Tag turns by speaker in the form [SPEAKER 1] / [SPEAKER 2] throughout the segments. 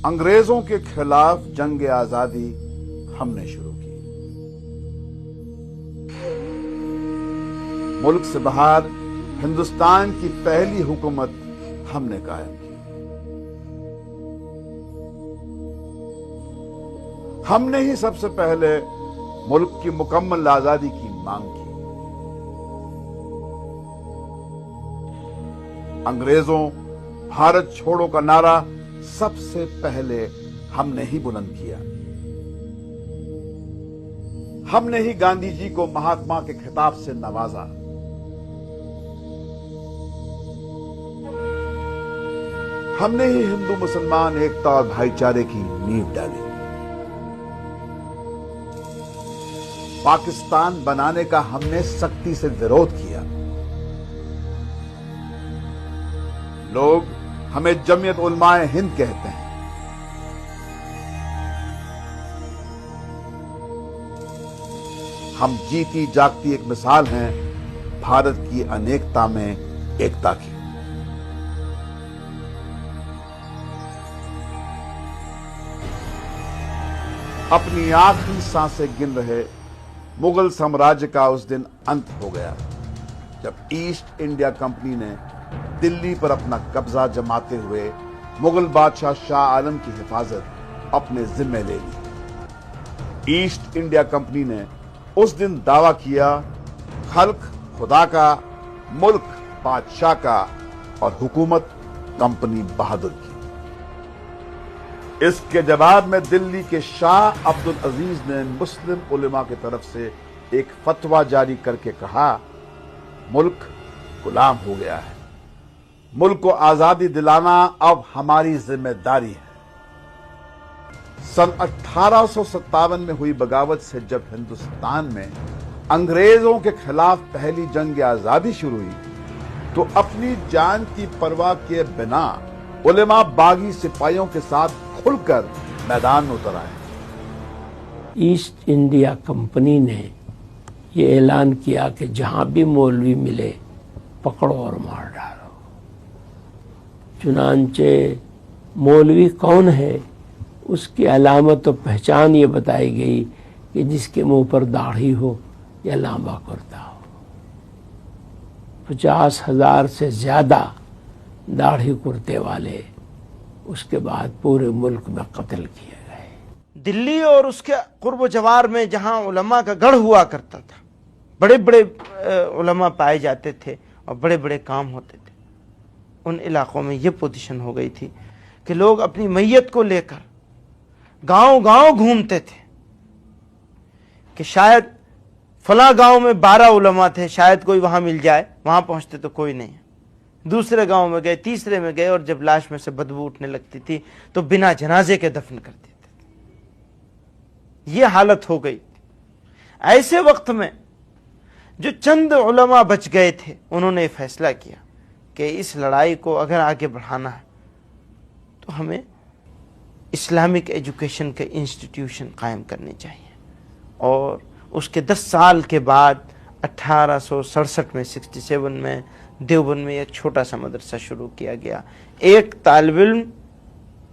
[SPEAKER 1] अंग्रेजों के खिलाफ जंग आजादी हमने शुरू की। मुल्क से बाहर हिंदुस्तान की पहली हुकूमत हमने कायम की। हमने ही सबसे पहले मुल्क की मुकम्मल आजादी की मांग की। अंग्रेजों भारत छोड़ो का नारा सबसे पहले हमने ही बुलंद किया। हमने ही गांधी जी को महात्मा के खिताब से नवाजा। हमने ही हिंदू मुसलमान एकता और भाईचारे की नींव डाली। पाकिस्तान बनाने का हमने सख्ती से विरोध किया। लोग हमें जमीयत उलमाए हिंद कहते हैं। हम जीती जागती एक मिसाल हैं भारत की अनेकता में एकता की। अपनी आखिरी सांसें गिन रहे मुगल साम्राज्य का उस दिन अंत हो गया जब ईस्ट इंडिया कंपनी ने दिल्ली पर अपना कब्जा जमाते हुए मुगल बादशाह शाह आलम की हिफाजत अपने जिम्मे ले ली। ईस्ट इंडिया कंपनी ने उस दिन दावा किया, खल्क खुदा का, मुल्क बादशाह का और हुकूमत कंपनी बहादुर की। इसके जवाब में दिल्ली के शाह अब्दुल अजीज ने मुस्लिम उलेमा की तरफ से एक फतवा जारी करके कहा, मुल्क गुलाम हो गया है, मुल्क को आजादी दिलाना अब हमारी जिम्मेदारी है। सन 1857 में हुई बगावत से जब हिंदुस्तान में अंग्रेजों के खिलाफ पहली जंग आजादी शुरू हुई तो अपनी जान की परवाह किए बिना उलेमा बागी सिपाहियों के साथ खुलकर मैदान में उतर आए।
[SPEAKER 2] ईस्ट इंडिया कंपनी ने ये ऐलान किया कि जहां भी मौलवी मिले पकड़ो और मार डालो। चुनांचे मौलवी कौन है उसकी अलामत और पहचान ये बताई गई कि जिसके मुंह पर दाढ़ी हो या लांबा कुर्ता हो। 50,000 से ज्यादा दाढ़ी कुर्ते वाले उसके बाद पूरे मुल्क में कत्ल किए गए।
[SPEAKER 3] दिल्ली और उसके कुर्ब जवार में जहां उलमा का गढ़ हुआ करता था, बड़े बड़े उलमा पाए जाते थे और बड़े बड़े काम होते थे, उन इलाकों में ये पोजीशन हो गई थी कि लोग अपनी मैयत को लेकर गांव गांव घूमते थे कि शायद फला गांव में 12 उलमा थे, शायद कोई वहां मिल जाए। वहां पहुंचते तो कोई नहीं। दूसरे गांव में गए, तीसरे में गए और जब लाश में से बदबू उठने लगती थी तो बिना जनाजे के दफन कर देते थे। यह हालत हो गई। ऐसे वक्त में जो चंद उलमा बच गए थे उन्होंने फैसला किया कि इस लड़ाई को अगर आगे बढ़ाना है तो हमें इस्लामिक एजुकेशन के इंस्टीट्यूशन कायम करने चाहिए। और उसके 10 साल के बाद 1867 में 67 में देवबंद में एक छोटा सा मदरसा शुरू किया गया। एक तालिब इल्म,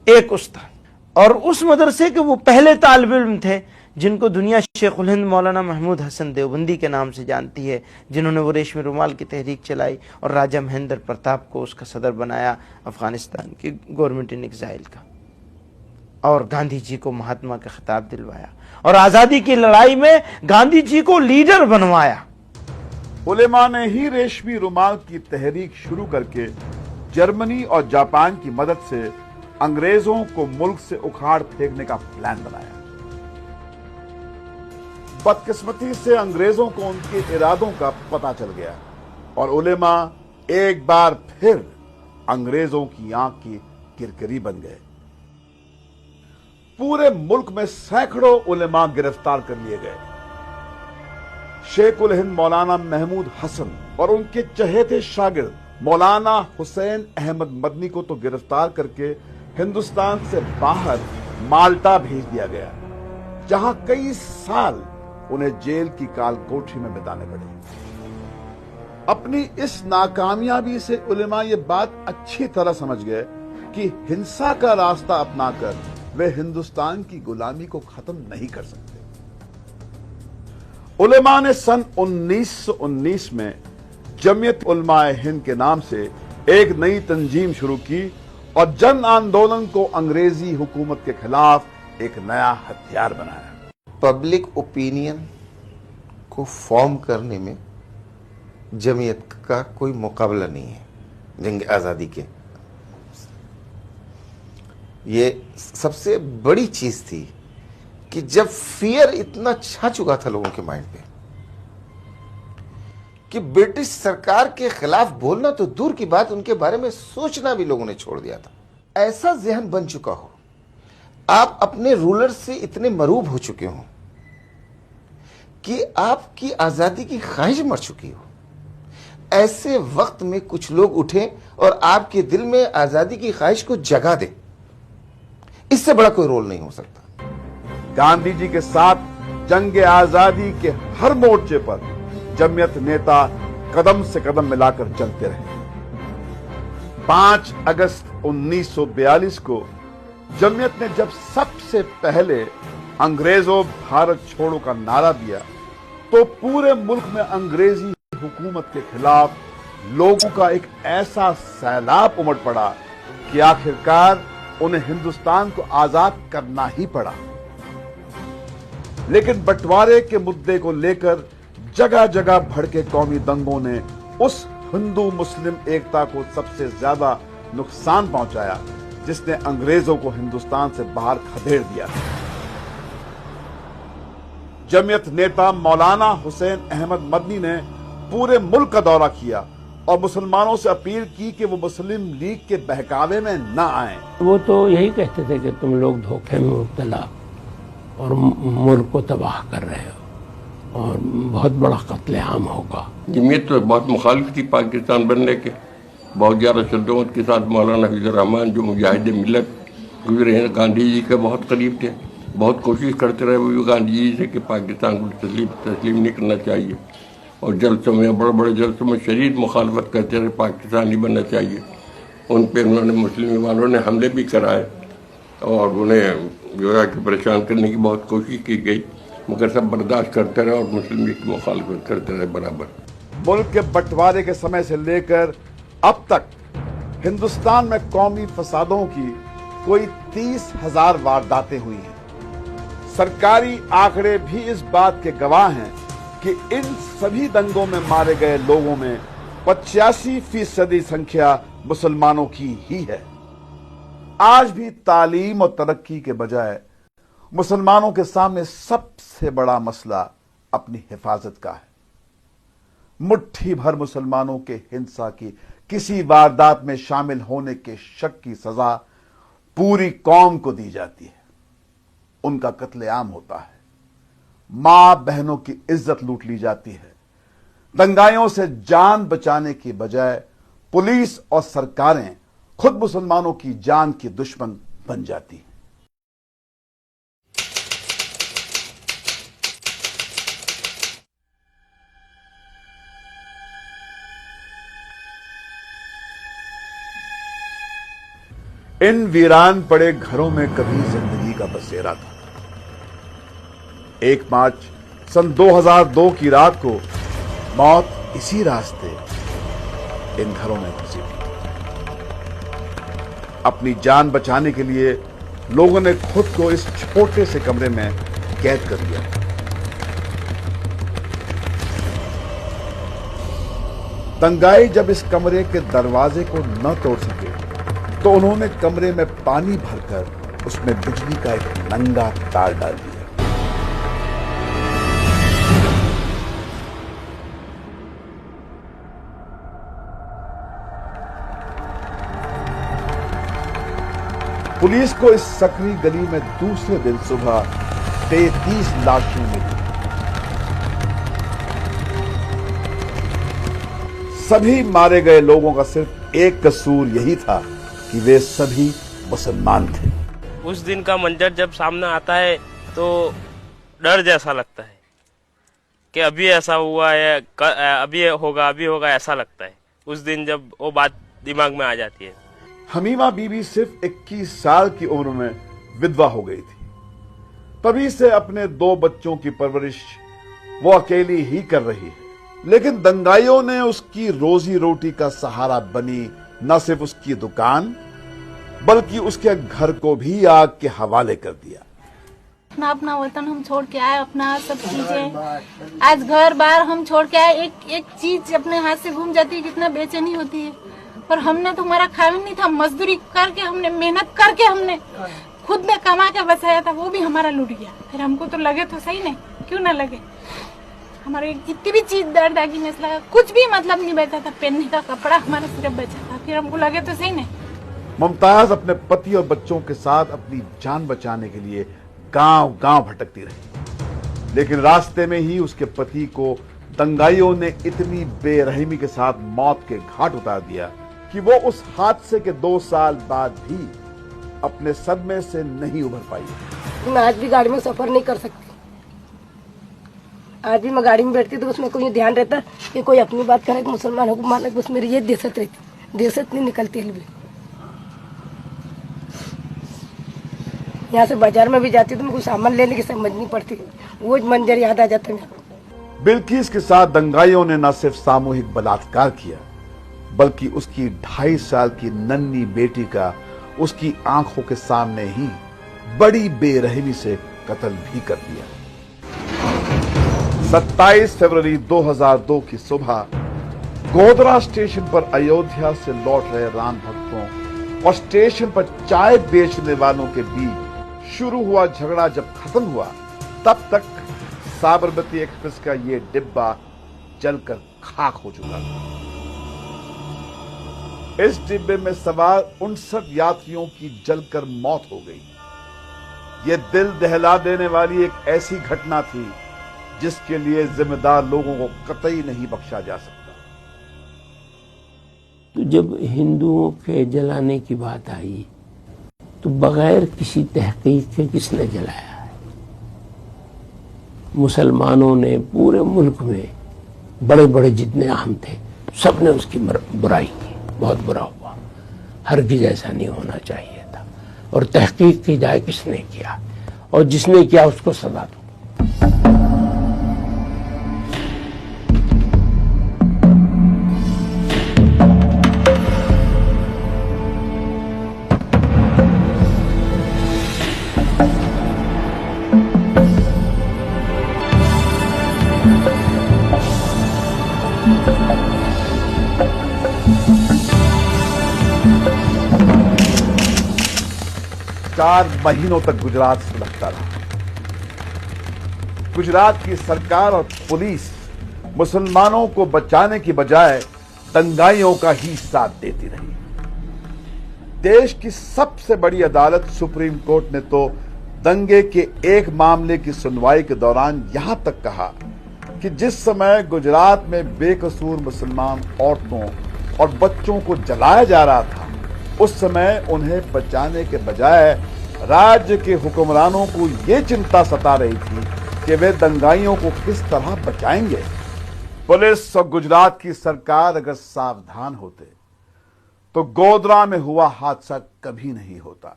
[SPEAKER 3] एक उस्ताद। और उस मदरसे के वो पहले तालिब इल्म थे जिनको दुनिया शेखुल हिंद मौलाना महमूद हसन देवबंदी के नाम से जानती है, जिन्होंने वो रेशमी रुमाल की तहरीक चलाई और राजा महेंद्र प्रताप को उसका सदर बनाया, अफगानिस्तान की गवर्नमेंट इन एग्जाइल का, और गांधी जी को महात्मा का खिताब दिलवाया और आजादी की लड़ाई में गांधी जी को लीडर बनवाया।
[SPEAKER 1] उलेमा ने ही रेशमी रुमाल की तहरीक शुरू करके जर्मनी और जापान की मदद से अंग्रेजों को मुल्क से उखाड़ फेंकने का प्लान बनाया। बदकिस्मती से अंग्रेजों को उनके इरादों का पता चल गया और उलेमा एक बार फिर अंग्रेजों की आंख की किरकिरी बन गए। पूरे मुल्क में सैकड़ों उलेमा गिरफ्तार कर लिए गए। शेख उल हिंद मौलाना महमूद हसन और उनके चहेते शागिर्द मौलाना हुसैन अहमद मदनी को तो गिरफ्तार करके हिंदुस्तान से बाहर माल्टा भेज दिया गया, जहां कई साल उन्हें जेल की कालकोठरी में बिताने पड़े। अपनी इस नाकामयाबी से उलेमा ये बात अच्छी तरह समझ गए कि हिंसा का रास्ता अपनाकर वे हिंदुस्तान की गुलामी को खत्म नहीं कर सकते। उलेमा ने सन 1919 में जमीयत उलमाए हिंद के नाम से एक नई तंजीम शुरू की और जन आंदोलन को अंग्रेजी हुकूमत के खिलाफ एक नया हथियार बनाया।
[SPEAKER 4] पब्लिक ओपिनियन को फॉर्म करने में जमीयत का कोई मुकाबला नहीं है। जंग आज़ादी के ये सबसे बड़ी चीज थी कि जब फियर इतना छा चुका था लोगों के माइंड पे कि ब्रिटिश सरकार के खिलाफ बोलना तो दूर की बात, उनके बारे में सोचना भी लोगों ने छोड़ दिया था। ऐसा जहन बन चुका हो, आप अपने रूलर से इतने मरूब हो चुके हो कि आपकी आजादी की ख्वाहिश मर चुकी हो। ऐसे वक्त में कुछ लोग उठे और आपके दिल में आजादी की ख्वाहिश को जगा दे, इससे बड़ा कोई रोल नहीं हो सकता।
[SPEAKER 1] गांधी जी के साथ जंग आजादी के हर मोर्चे पर जमीयत नेता कदम से कदम मिलाकर चलते रहे। 5 अगस्त 1942 को जमीयत ने जब सबसे पहले अंग्रेजों भारत छोड़ो का नारा दिया तो पूरे मुल्क में अंग्रेजी हुकूमत के खिलाफ लोगों का एक ऐसा सैलाब उमड़ पड़ा कि आखिरकार उन्हें हिंदुस्तान को आजाद करना ही पड़ा। लेकिन बंटवारे के मुद्दे को लेकर जगह जगह भड़के कौमी दंगों ने उस हिंदू मुस्लिम एकता को सबसे ज्यादा नुकसान पहुंचाया जिसने अंग्रेजों को हिंदुस्तान से बाहर खदेड़ दिया। जमीयत नेता मौलाना हुसैन अहमद मदनी ने पूरे मुल्क का दौरा किया और मुसलमानों से अपील की कि वो मुस्लिम लीग के बहकावे में न आए।
[SPEAKER 2] वो तो यही कहते थे कि तुम लोग धोखे में मुब्तला और मुल्क को तबाह कर रहे हो और बहुत बड़ा कत्लेआम होगा।
[SPEAKER 5] जमीयत तो बहुत मुखालिफ थी पाकिस्तान बनने के। बहुत ज़्यादा शद्दत के साथ मौलाना हफीजुर रहमान जो मुजाहिद मिलत गुजरे हैं, गांधी जी के बहुत करीब थे, बहुत कोशिश करते रहे वो गांधी जी से कि पाकिस्तान को तस्लीम नहीं करना चाहिए और जलसों में बड़े बड़े जलसों में शदीद मुखालफत करते रहे, पाकिस्तान नहीं बनना चाहिए। उन पर उन्होंने मुस्लिम वालों ने हमले भी कराए और उन्हें जो है कि परेशान करने की बहुत कोशिश की गई, मगर सब बर्दाश्त करते रहे और मुस्लिम लीग की मुखालफत करते रहे बराबर।
[SPEAKER 1] मुल्क के बंटवारे के समय से लेकर अब तक हिंदुस्तान में कौमी फसादों की कोई 30,000 वारदातें हुई हैं। सरकारी आंकड़े भी इस बात के गवाह हैं कि इन सभी दंगों में मारे गए लोगों में 85% संख्या मुसलमानों की ही है। आज भी तालीम और तरक्की के बजाय मुसलमानों के सामने सबसे बड़ा मसला अपनी हिफाजत का है। मुट्ठी भर मुसलमानों के हिंसा की किसी वारदात में शामिल होने के शक की सजा पूरी कौम को दी जाती है, उनका कत्लेआम होता है, मां बहनों की इज्जत लूट ली जाती है। दंगाइयों से जान बचाने की बजाय पुलिस और सरकारें खुद मुसलमानों की जान की दुश्मन बन जाती हैं। इन वीरान पड़े घरों में कभी जिंदगी का बसेरा था। 1 मार्च सन 2002 की रात को मौत इसी रास्ते इन घरों में घुसी थी। अपनी जान बचाने के लिए लोगों ने खुद को इस छोटे से कमरे में कैद कर लिया। दंगाई जब इस कमरे के दरवाजे को न तोड़ सके तो उन्होंने कमरे में पानी भरकर उसमें बिजली का एक नंगा तार डाल दिया। पुलिस को इस सकरी गली में दूसरे दिन सुबह 33 लाशें मिली। सभी मारे गए लोगों का सिर्फ एक कसूर यही था कि वे सभी मुसलमान थे।
[SPEAKER 6] उस दिन का मंजर जब सामने आता है तो डर जैसा लगता है कि अभी ऐसा हुआ है, अभी होगा, ऐसा लगता है। उस दिन जब वो बात दिमाग में आ जाती है।
[SPEAKER 1] हमीमा बीबी सिर्फ 21 साल की उम्र में विधवा हो गई थी। तभी से अपने 2 बच्चों की परवरिश वो अकेली ही कर रही है। लेकिन दंगाइयों ने उसकी रोजी रोटी का सहारा बनी न सिर्फ उसकी दुकान बल्कि उसके घर को भी आग के हवाले कर दिया।
[SPEAKER 7] अपना अपना वतन हम छोड़ के आए, अपना सब चीजें आज घर बार हम छोड़ के आए। एक चीज अपने हाथ से घूम जाती है, कितना बेचैनी होती है। और हमने तो हमारा खाना नहीं था, मजदूरी करके हमने मेहनत करके हमने खुद में कमा के बचाया था, वो भी हमारा लूट गया। फिर हमको तो लगे तो सही नहीं, क्यों ना लगे। हमारे जितनी भी चीज दर्द आगी में लगा, कुछ भी मतलब नहीं बचा था, पहनने का कपड़ा हमारा सिर्फ बचा था। फिर हमको लगे तो सही नहीं।
[SPEAKER 1] मुमताज अपने पति और बच्चों के साथ अपनी जान बचाने के लिए गांव गांव भटकती रही, लेकिन रास्ते में ही उसके पति को दंगाइयों ने इतनी बेरहमी के साथ मौत के घाट उतार दिया कि वो उस हादसे के 2 साल बाद भी अपने सदमे से नहीं उभर पाई।
[SPEAKER 8] मैं आज भी गाड़ी में सफर नहीं कर सकती। आज भी मैं गाड़ी में बैठती तो उसमें कोई ध्यान रहता कि कोई अपनी बात करे, मुसलमानों को माने, बस मेरी ये दहशत रहती, दहशत नहीं निकलती है। यहाँ से बाजार में भी जाती तो मुझे सामान लेने की समझ नहीं पड़ती, वो मंजर याद आ जाता है।
[SPEAKER 1] बिल्किस के साथ दंगाइयों ने न सिर्फ सामूहिक बलात्कार किया बल्कि उसकी 2.5 साल की नन्ही बेटी का उसकी आंखों के सामने ही बड़ी बेरहमी से कत्ल भी कर दिया। 27 फरवरी 2002 की सुबह गोधरा स्टेशन पर अयोध्या से लौट रहे राम भक्तों और स्टेशन पर चाय बेचने वालों के बीच शुरू हुआ झगड़ा जब खत्म हुआ, तब तक साबरमती एक्सप्रेस का ये डिब्बा जलकर खाक हो चुका था। इस डिब्बे में सवार 59 यात्रियों की जलकर मौत हो गई। ये दिल दहला देने वाली एक ऐसी घटना थी जिसके लिए जिम्मेदार लोगों को कतई नहीं बख्शा जा सकता।
[SPEAKER 2] तो जब हिंदुओं के जलाने की बात आई तो बगैर किसी तहकीक के किसने जलाया है? मुसलमानों ने पूरे मुल्क में बड़े बड़े जितने अहम थे सबने उसकी बुराई की, बहुत बुरा हुआ। हरगिज़ ऐसा नहीं होना चाहिए था। और तहकीक की जाए किसने किया, और जिसने किया उसको सजा दो।
[SPEAKER 1] चार महीनों तक गुजरात सुलगता रहा। गुजरात की सरकार और पुलिस मुसलमानों को बचाने की बजाय दंगाइयों का ही साथ देती रही। देश की सबसे बड़ी अदालत सुप्रीम कोर्ट ने तो दंगे के एक मामले की सुनवाई के दौरान यहां तक कहा कि जिस समय गुजरात में बेकसूर मुसलमान औरतों और बच्चों को जलाया जा रहा था, उस समय उन्हें बचाने के बजाय राज्य के हुक्मरानों को यह चिंता सता रही थी कि वे दंगाइयों को किस तरह बचाएंगे। पुलिस और गुजरात की सरकार अगर सावधान होते तो गोधरा में हुआ हादसा कभी नहीं होता।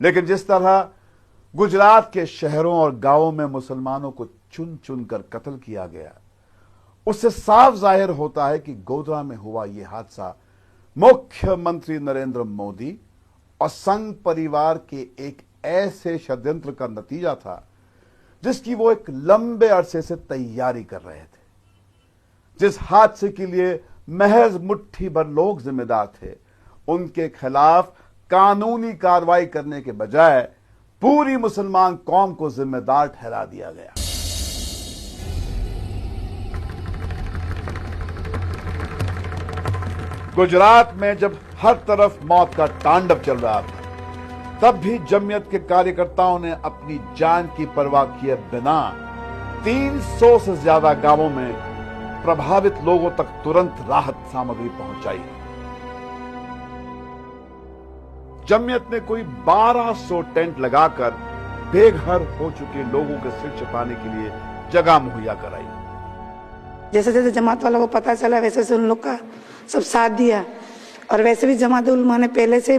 [SPEAKER 1] लेकिन जिस तरह गुजरात के शहरों और गांवों में मुसलमानों को चुन चुन कर कत्ल किया गया, उससे साफ जाहिर होता है कि गोधरा में हुआ यह हादसा मुख्यमंत्री नरेंद्र मोदी और संघ परिवार के एक ऐसे षड्यंत्र का नतीजा था जिसकी वो एक लंबे अरसे से तैयारी कर रहे थे। जिस हादसे के लिए महज मुट्ठी भर लोग जिम्मेदार थे, उनके खिलाफ कानूनी कार्रवाई करने के बजाय पूरी मुसलमान कौम को जिम्मेदार ठहरा दिया गया। गुजरात में जब हर तरफ मौत का तांडव चल रहा था, तब भी जमीयत के कार्यकर्ताओं ने अपनी जान की परवाह किए बिना 300 से ज्यादा गांवों में प्रभावित लोगों तक तुरंत राहत सामग्री पहुंचाई। जमीयत ने कोई 1200 टेंट लगाकर बेघर हो चुके लोगों के सिर छिपाने के लिए जगह मुहैया कराई।
[SPEAKER 9] जैसे जैसे जमात वालों को पता चला वैसे वैसे उन लोग का सब साथ दिया। और वैसे भी जमात उल उलमा ने पहले से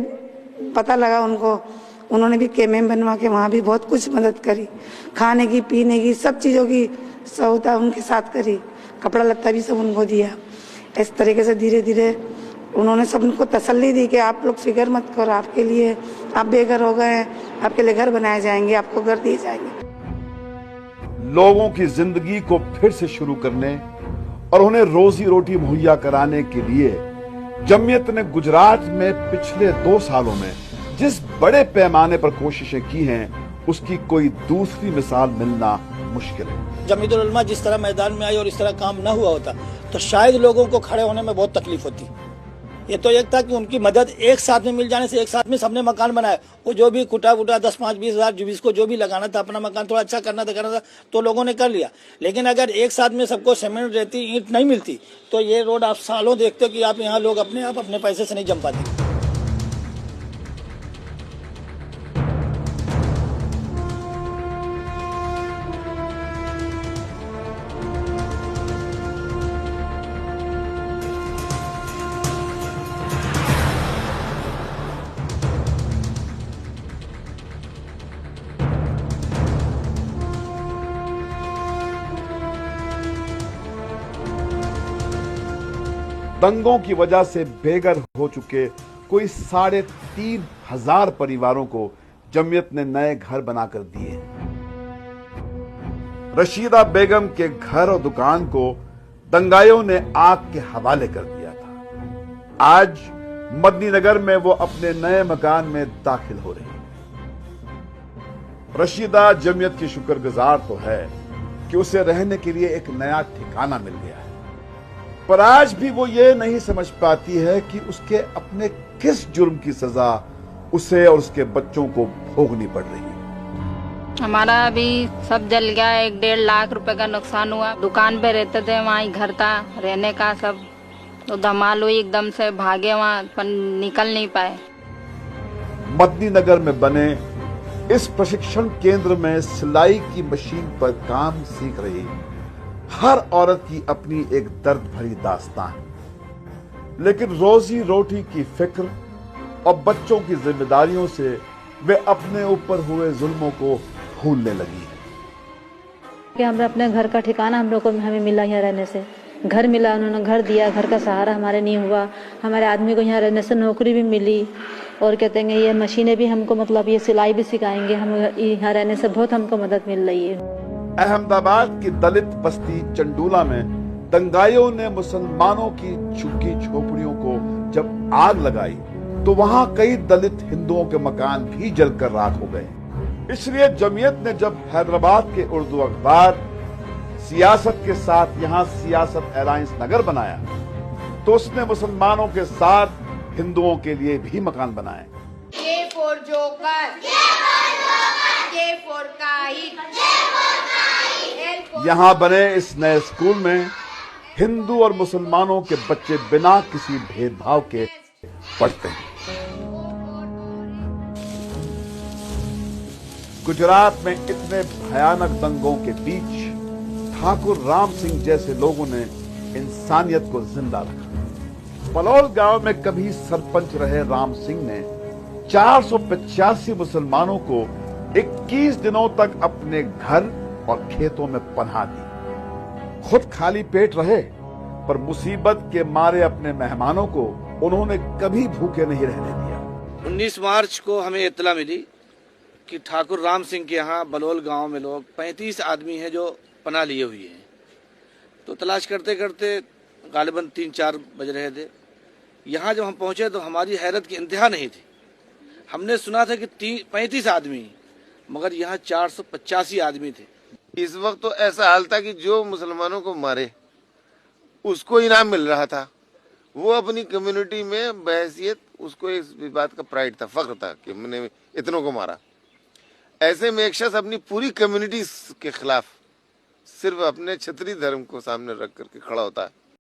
[SPEAKER 9] पता लगा उनको, उन्होंने भी केमेम बनवा के वहाँ भी बहुत कुछ मदद करी, खाने की पीने की सब चीज़ों की सहूलत उनके साथ करी, कपड़ा लत्ता भी सब उनको दिया। इस तरीके से धीरे धीरे उन्होंने सब उनको तसल्ली दी कि आप लोग फिक्र मत करो, आपके लिए आप बेघर हो गए हैं, आपके लिए घर बनाए जाएंगे, आपको घर दिए जाएंगे।
[SPEAKER 1] लोगों की जिंदगी को फिर से शुरू करने और उन्हें रोजी रोटी मुहैया कराने के लिए जमीयत ने गुजरात में पिछले 2 सालों में जिस बड़े पैमाने पर कोशिशें की हैं, उसकी कोई दूसरी मिसाल मिलना मुश्किल है।
[SPEAKER 10] जमीयत उल उलमा जिस तरह मैदान में आई और इस तरह काम न हुआ होता तो शायद लोगों को खड़े होने में बहुत तकलीफ होती। ये तो एक था कि उनकी मदद एक साथ में मिल जाने से, एक साथ में सबने मकान बनाया, वो जो भी कुटा 10, 5, 20 हज़ार जिसको जो भी लगाना था, अपना मकान थोड़ा अच्छा करना था तो लोगों ने कर लिया। लेकिन अगर एक साथ में सबको सीमेंट, रेती, ईंट नहीं मिलती तो ये रोड आप सालों देखते हो कि आप यहाँ लोग अपने पैसे से नहीं जम पाते।
[SPEAKER 1] दंगों की वजह से बेघर हो चुके कोई 3,500 परिवारों को जमीयत ने नए घर बनाकर दिए। रशीदा बेगम के घर और दुकान को दंगाइयों ने आग के हवाले कर दिया था। आज मदनी नगर में वो अपने नए मकान में दाखिल हो रही है। रशीदा जमीयत की शुक्रगुजार तो है कि उसे रहने के लिए एक नया ठिकाना मिल गया है, पर आज भी वो ये नहीं समझ पाती है कि उसके अपने किस जुर्म की सजा उसे और उसके बच्चों को भोगनी पड़ रही है।
[SPEAKER 11] हमारा अभी सब जल गया, 1-1.5 लाख रुपए का नुकसान हुआ। दुकान पे रहते थे, वहाँ ही घर था रहने का, सब तो धमाल हुई, एकदम से भागे वहाँ, पर निकल नहीं पाए।
[SPEAKER 1] मदनी नगर में बने इस प्रशिक्षण केंद्र में सिलाई की मशीन पर काम सीख रही हर औरत की अपनी एक दर्द भरी दास्तान है, लेकिन रोजी रोटी की फिक्र और बच्चों की जिम्मेदारियों से वे अपने ऊपर हुए जुल्मों को भूलने लगी है।
[SPEAKER 12] कि हमें अपने घर का ठिकाना हम लोग को हमें मिला, यहाँ रहने से घर मिला, उन्होंने घर दिया, घर का सहारा हमारे नहीं हुआ, हमारे आदमी को यहाँ रहने से नौकरी भी मिली, और कहते हैं ये मशीनें भी हमको, मतलब ये सिलाई भी सिखाएंगे, हम यहाँ रहने से बहुत हमको मदद मिल रही है।
[SPEAKER 1] अहमदाबाद की दलित बस्ती चंडूला में दंगाइयों ने मुसलमानों की झुग्गी झोपड़ियों को जब आग लगाई तो वहां कई दलित हिंदुओं के मकान भी जलकर राख हो गए। इसलिए जमीयत ने जब हैदराबाद के उर्दू अखबार सियासत के साथ यहां सियासत अलायंस नगर बनाया तो उसने मुसलमानों के साथ हिंदुओं के लिए भी मकान बनाए। यहां बने इस नए स्कूल में हिंदू और मुसलमानों के बच्चे बिना किसी भेदभाव के पढ़ते हैं। गुजरात में इतने भयानक दंगों के बीच ठाकुर राम सिंह जैसे लोगों ने इंसानियत को जिंदा रखा। बलौल गांव में कभी सरपंच रहे राम सिंह ने 485 मुसलमानों को 21 दिनों तक अपने घर और खेतों में पनाह दी। खुद खाली पेट रहे, पर मुसीबत के मारे अपने मेहमानों को उन्होंने कभी भूखे नहीं रहने दिया।
[SPEAKER 10] 19 मार्च को हमें इत्तला मिली कि ठाकुर राम सिंह के यहाँ बलौल गांव में लोग 35 आदमी हैं जो पनाह लिए हुए हैं। तो तलाश करते करते गालिबन 3-4 बज रहे थे। यहाँ जब हम पहुंचे तो हमारी हैरत की इंतहा नहीं थी। हमने सुना था कि 35 आदमी, मगर यहाँ 485 आदमी थे।
[SPEAKER 4] इस वक्त तो ऐसा हाल था कि जो मुसलमानों को मारे उसको इनाम मिल रहा था। वो अपनी कम्युनिटी में बहैसियत, उसको इस बात का प्राइड था, फख्र था कि मैंने इतनों को मारा। ऐसे में एक शख्स अपनी पूरी कम्युनिटी के खिलाफ सिर्फ अपने क्षत्रिय धर्म को सामने रख करके खड़ा होता है।